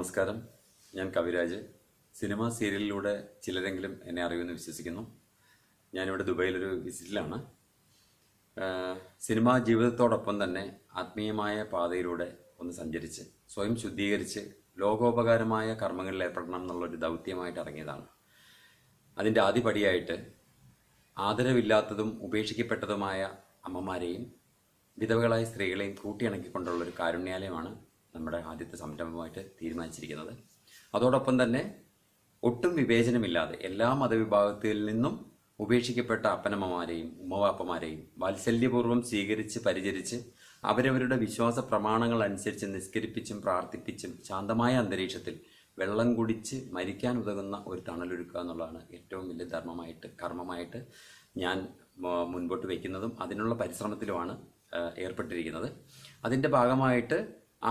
നമസ്കാരം. ഞാൻ കവിരാജ്. സിനിമ സീരിയലിലൂടെ ചിലരെങ്കിലും എന്നെ അറിയുമെന്ന് വിശ്വസിക്കുന്നു. ഞാനിവിടെ ദുബൈയിലൊരു വിസിറ്റിലാണ്. സിനിമാ ജീവിതത്തോടൊപ്പം തന്നെ ആത്മീയമായ പാതയിലൂടെ ഒന്ന് സഞ്ചരിച്ച് സ്വയം ശുദ്ധീകരിച്ച് ലോകോപകാരമായ കർമ്മങ്ങളിൽ ഏർപ്പെടണം എന്നുള്ളൊരു ദൗത്യമായിട്ട് ഇറങ്ങിയതാണ്. അതിൻ്റെ ആദ്യപടിയായിട്ട് ആദരവില്ലാത്തതും ഉപേക്ഷിക്കപ്പെട്ടതുമായ അമ്മമാരെയും വിധവകളായ സ്ത്രീകളെയും കൂട്ടിയിണക്കിക്കൊണ്ടുള്ളൊരു കാരുണ്യാലയമാണ് നമ്മുടെ ആദ്യത്തെ സംരംഭമായിട്ട് തീരുമാനിച്ചിരിക്കുന്നത്. അതോടൊപ്പം തന്നെ ഒട്ടും വിവേചനമില്ലാതെ എല്ലാ മതവിഭാഗത്തിൽ നിന്നും ഉപേക്ഷിക്കപ്പെട്ട അപ്പനമ്മമാരെയും ഉമ്മവാപ്പമാരെയും വാത്സല്യപൂർവ്വം സ്വീകരിച്ച് പരിചരിച്ച് അവരവരുടെ വിശ്വാസ പ്രമാണങ്ങൾ അനുസരിച്ച് നിസ്കരിപ്പിച്ചും പ്രാർത്ഥിപ്പിച്ചും ശാന്തമായ അന്തരീക്ഷത്തിൽ വെള്ളം കുടിച്ച് മരിക്കാൻ ഉതകുന്ന ഒരു തണലൊരുക്കുക എന്നുള്ളതാണ് ഏറ്റവും വലിയ കർമ്മമായിട്ട് ഞാൻ മുൻപോട്ട് വയ്ക്കുന്നതും അതിനുള്ള പരിശ്രമത്തിലുമാണ് ഏർപ്പെട്ടിരിക്കുന്നത്. അതിൻ്റെ ഭാഗമായിട്ട്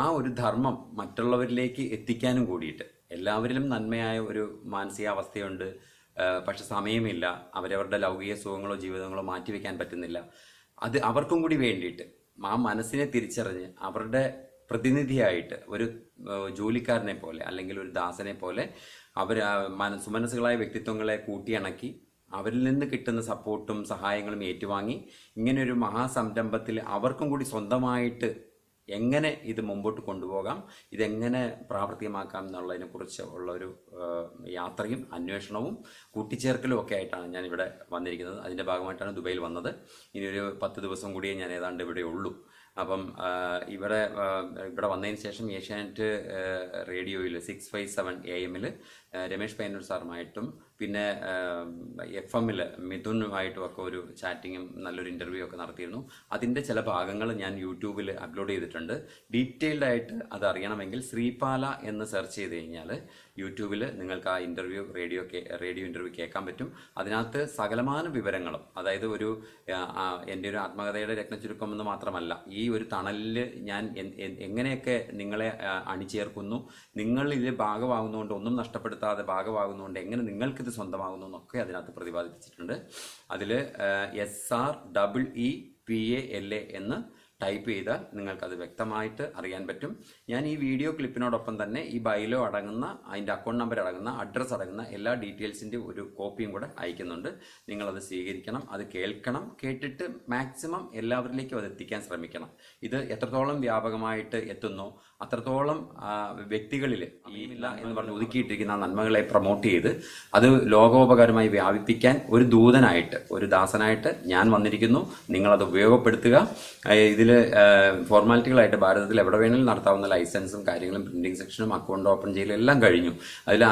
ആ ഒരു ധർമ്മം മറ്റുള്ളവരിലേക്ക് എത്തിക്കാനും കൂടിയിട്ട്, എല്ലാവരിലും നന്മയായ ഒരു മാനസികാവസ്ഥയുണ്ട്, പക്ഷെ സമയമില്ല, അവരവരുടെ ലൗകിക സുഖങ്ങളോ ജീവിതങ്ങളോ മാറ്റിവെക്കാൻ പറ്റുന്നില്ല. അത് അവർക്കും കൂടി വേണ്ടിയിട്ട് ആ മനസ്സിനെ തിരിച്ചറിഞ്ഞ് അവരുടെ പ്രതിനിധിയായിട്ട് ഒരു ജോലിക്കാരനെ പോലെ അല്ലെങ്കിൽ ഒരു ദാസനെ പോലെ സുമനസ്സുകളായ വ്യക്തിത്വങ്ങളെ കൂട്ടിയിണക്കി അവരിൽ നിന്ന് കിട്ടുന്ന സപ്പോർട്ടും സഹായങ്ങളും ഏറ്റുവാങ്ങി ഇങ്ങനെയൊരു മഹാസംരംഭത്തിൽ അവർക്കും കൂടി സ്വന്തമായിട്ട് എങ്ങനെ ഇത് മുമ്പോട്ട് കൊണ്ടുപോകാം, ഇതെങ്ങനെ പ്രാവർത്തികമാക്കാം എന്നുള്ളതിനെക്കുറിച്ച് ഉള്ളൊരു യാത്രയും അന്വേഷണവും കൂട്ടിച്ചേർക്കലും ഒക്കെ ആയിട്ടാണ് ഞാനിവിടെ വന്നിരിക്കുന്നത്. അതിൻ്റെ ഭാഗമായിട്ടാണ് ദുബൈയിൽ വന്നത്. ഇനിയൊരു 10 ദിവസം കൂടിയേ ഞാൻ ഏതാണ്ട് ഇവിടെ ഉള്ളൂ. അപ്പം ഇവിടെ വന്നതിന് ശേഷം ഏഷ്യാനെറ്റ് റേഡിയോയിൽ 657 AM രമേഷ് പയ്യന്നൂർ സാറുമായിട്ടും പിന്നെ FM മിഥുനുമായിട്ടും ഒക്കെ ഒരു ചാറ്റിങ്ങും നല്ലൊരു ഇൻ്റർവ്യൂ ഒക്കെ നടത്തിയിരുന്നു. അതിൻ്റെ ചില ഭാഗങ്ങൾ ഞാൻ യൂട്യൂബിൽ അപ്ലോഡ് ചെയ്തിട്ടുണ്ട്. ഡീറ്റെയിൽഡ് ആയിട്ട് അത് അറിയണമെങ്കിൽ ശ്രീപാല എന്ന് സെർച്ച് ചെയ്ത് കഴിഞ്ഞാൽ യൂട്യൂബിൽ നിങ്ങൾക്ക് ആ റേഡിയോ ഇൻ്റർവ്യൂ കേൾക്കാൻ പറ്റും. അതിനകത്ത് സകലമാന വിവരങ്ങളും, അതായത് എൻ്റെ ഒരു ആത്മകഥയുടെ രത്നചുരുക്കം എന്ന് മാത്രമല്ല, ഈ ഒരു തണലിൽ ഞാൻ എങ്ങനെയൊക്കെ നിങ്ങളെ അണിചേർക്കുന്നു, നിങ്ങളിൽ ഭാഗമാകുന്നതുകൊണ്ട് ഒന്നും നഷ്ടപ്പെടുത്താതെ ഭാഗമാകുന്നതുകൊണ്ട് എങ്ങനെ നിങ്ങൾക്കിത് സ്വന്തമാകുന്നു എന്നൊക്കെ അതിനകത്ത് പ്രതിപാദിപ്പിച്ചിട്ടുണ്ട്. അതിൽ SREEPALA എന്ന് ടൈപ്പ് ചെയ്താൽ നിങ്ങൾക്കത് വ്യക്തമായിട്ട് അറിയാൻ പറ്റും. ഞാൻ ഈ വീഡിയോ ക്ലിപ്പിനോടൊപ്പം തന്നെ ഈ ബൈലോ അടങ്ങുന്ന, അതിൻ്റെ അക്കൗണ്ട് നമ്പർ അടങ്ങുന്ന, അഡ്രസ്സ് അടങ്ങുന്ന എല്ലാ ഡീറ്റെയിൽസിൻ്റെ ഒരു കോപ്പിയും കൂടെ അയക്കുന്നുണ്ട്. നിങ്ങളത് സ്വീകരിക്കണം, അത് കേൾക്കണം, കേട്ടിട്ട് മാക്സിമം എല്ലാവരിലേക്കും അത് എത്തിക്കാൻ ശ്രമിക്കണം. ഇത് എത്രത്തോളം വ്യാപകമായിട്ട് എത്തുന്നോ അത്രത്തോളം വ്യക്തികളിൽ ഇല്ല എന്ന് പറഞ്ഞ് ഒതുക്കിയിട്ടിരിക്കുന്ന നന്മകളെ പ്രൊമോട്ട് ചെയ്ത് അത് ലോകോപകാരമായി വ്യാപിപ്പിക്കാൻ ഒരു ദൂതനായിട്ട്, ഒരു ദാസനായിട്ട് ഞാൻ വന്നിരിക്കുന്നു. നിങ്ങളത് ഉപയോഗപ്പെടുത്തുക. ഇതിൽ ഫോർമാലിറ്റികളായിട്ട് ഭാരതത്തിൽ എവിടെ വേണമെങ്കിലും നടത്താവുന്ന ലൈസൻസും കാര്യങ്ങളും പ്രിന്റിംഗ് സെക്ഷനും അക്കൗണ്ട് ഓപ്പൺ ചെയ്യലും എല്ലാം കഴിഞ്ഞു. അതിൽ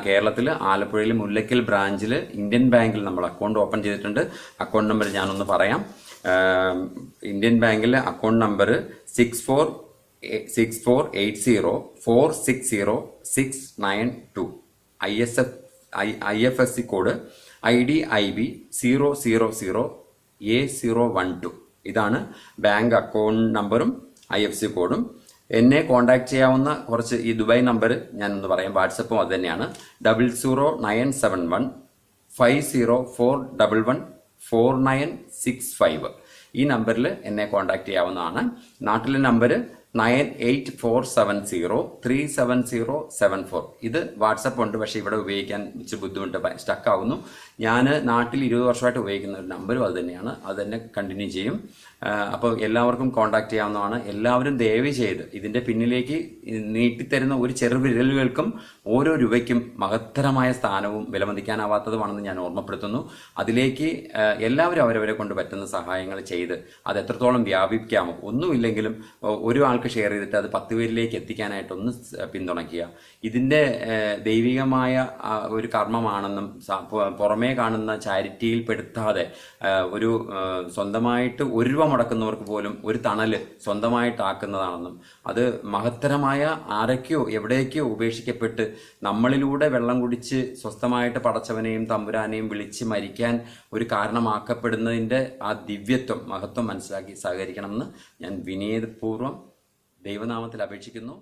കേരളത്തിൽ ആലപ്പുഴയിൽ മുല്ലയ്ക്കൽ ബ്രാഞ്ചിൽ ഇന്ത്യൻ ബാങ്കിൽ നമ്മൾ അക്കൗണ്ട് ഓപ്പൺ ചെയ്തിട്ടുണ്ട്. അക്കൗണ്ട് നമ്പർ ഞാനൊന്ന് പറയാം. ഇന്ത്യൻ ബാങ്കിലെ account number 6480460692. IFSC code IDIB 000A012. ഇതാണ് ബാങ്ക് അക്കൗണ്ട് നമ്പറും IFSC കോഡും. എന്നെ കോൺടാക്ട് ചെയ്യാവുന്ന കുറച്ച് ഈ ദുബായ് നമ്പർ ഞാനൊന്ന് പറയാം. വാട്സപ്പും അത് തന്നെയാണ്. 0097150414965. ഈ നമ്പറിൽ എന്നെ കോൺടാക്ട് ചെയ്യാവുന്നതാണ്. നാട്ടിലെ നമ്പർ 9847037074. ഇത് വാട്സപ്പ് ഉണ്ട്, പക്ഷേ ഇവിടെ ഉപയോഗിക്കാൻ ഇച്ചിരി ബുദ്ധിമുട്ട്, സ്റ്റക്കാവുന്നു. ഞാൻ നാട്ടിൽ 20 വർഷമായിട്ട് ഉപയോഗിക്കുന്ന ഒരു നമ്പറും അത് തന്നെയാണ്. അത് തന്നെ കണ്ടിന്യൂ ചെയ്യും. അപ്പോൾ എല്ലാവർക്കും കോൺടാക്ട് ചെയ്യാവുന്നതാണ്. എല്ലാവരും ദയവ് ചെയ്ത് ഇതിൻ്റെ പിന്നിലേക്ക് നീട്ടിത്തരുന്ന ഒരു ചെറുവിരലുകൾക്കും ഓരോ രൂപയ്ക്കും മഹത്തരമായ സ്ഥാനവും വിലമതിക്കാനാവാത്തതുമാണെന്ന് ഞാൻ ഓർമ്മപ്പെടുത്തുന്നു. അതിലേക്ക് എല്ലാവരും അവരവരെ കൊണ്ട് പറ്റുന്ന സഹായങ്ങൾ ചെയ്ത് അത് എത്രത്തോളം വ്യാപിക്കാമോ, ഒന്നുമില്ലെങ്കിലും ഒരു ആൾക്ക് ഷെയർ ചെയ്തിട്ട് അത് 10 പേരിലേക്ക് എത്തിക്കാനായിട്ടൊന്ന് പിന്തുണയ്ക്കുക. ഇതിൻ്റെ ദൈവികമായ ഒരു കർമ്മമാണെന്നും പുറമേ കാണുന്ന ചാരിറ്റിയിൽ പെടുത്താതെ ഒരു സ്വന്തമായിട്ട് 1 രൂപ മുടക്കുന്നവർക്ക് പോലും ഒരു തണല് സ്വന്തമായിട്ടാക്കുന്നതാണെന്നും അത് മഹത്തരമായ ആരൊക്കെയോ എവിടേക്കോ ഉപേക്ഷിക്കപ്പെട്ട് നമ്മളിലൂടെ വെള്ളം കുടിച്ച് സ്വസ്ഥമായിട്ട് പടച്ചവനെയും തമ്പുരാനെയും വിളിച്ച് മരിക്കാൻ ഒരു കാരണമാക്കപ്പെടുന്നതിൻ്റെ ആ ദിവ്യത്വം, മഹത്വം മനസ്സിലാക്കി സഹകരിക്കണമെന്ന് ഞാൻ വിനയപൂർവ്വം ദൈവനാമത്തിൽ അപേക്ഷിക്കുന്നു.